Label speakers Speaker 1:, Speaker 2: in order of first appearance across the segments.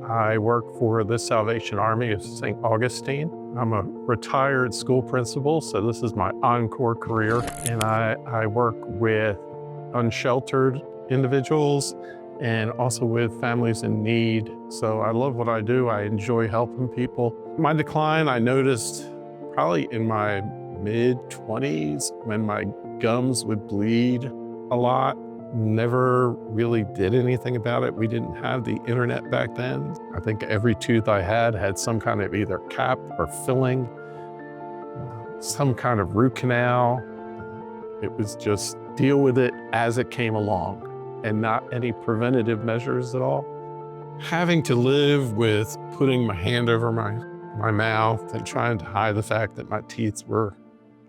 Speaker 1: I work for the Salvation Army of St. Augustine. I'm a retired school principal, so this is my encore career. And I work with unsheltered individuals and also with families in need. So I love what I do. I enjoy helping people. My decline, I noticed probably in my mid-20s when my gums would bleed a lot. Never really did anything about it. We didn't have the internet back then. I think every tooth I had some kind of either cap or filling, some kind of root canal. It was just deal with it as it came along and not any preventative measures at all. Having to live with putting my hand over my mouth and trying to hide the fact that my teeth were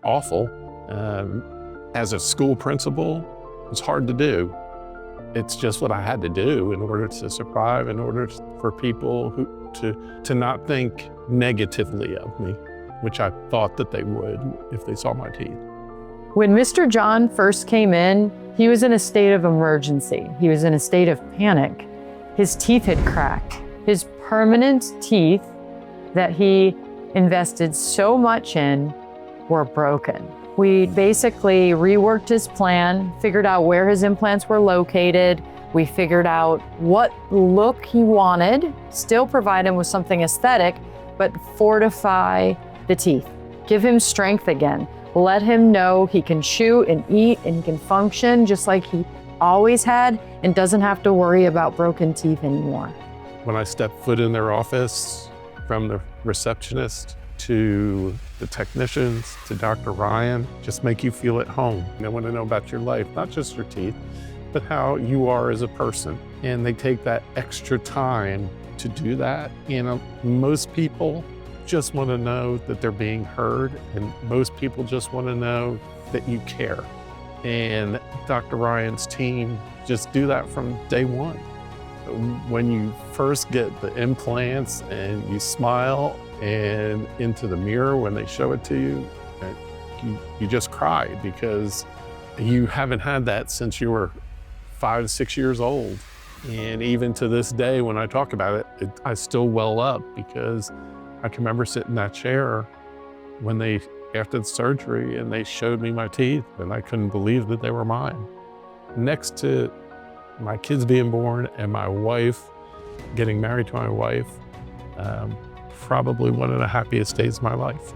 Speaker 1: awful. As a school principal, it's hard to do. It's just what I had to do in order to survive, in order for people to not think negatively of me, which I thought that they would if they saw my teeth.
Speaker 2: When Mr. John first came in, he was in a state of emergency. He was in a state of panic. His teeth had cracked. His permanent teeth that he invested so much in were broken. We basically reworked his plan, figured out where his implants were located. We figured out what look he wanted, still provide him with something aesthetic, but fortify the teeth. Give him strength again. Let him know he can chew and eat and he can function just like he always had and doesn't have to worry about broken teeth anymore.
Speaker 1: When I step foot in their office, from the receptionist to the technicians, to Dr. Ryan, just make you feel at home. They want to know about your life, not just your teeth, but how you are as a person. And they take that extra time to do that. You know, most people just want to know that they're being heard, and most people just want to know that you care. And Dr. Ryan's team just do that from day one. When you first get the implants and you smile and into the mirror when they show it to you, you just cry because you haven't had that since you were 5, 6 years old. And even to this day, when I talk about it, I still well up because I can remember sitting in that chair when after the surgery and they showed me my teeth and I couldn't believe that they were mine. Next to my kids being born and my wife, getting married to my wife, probably one of the happiest days of my life.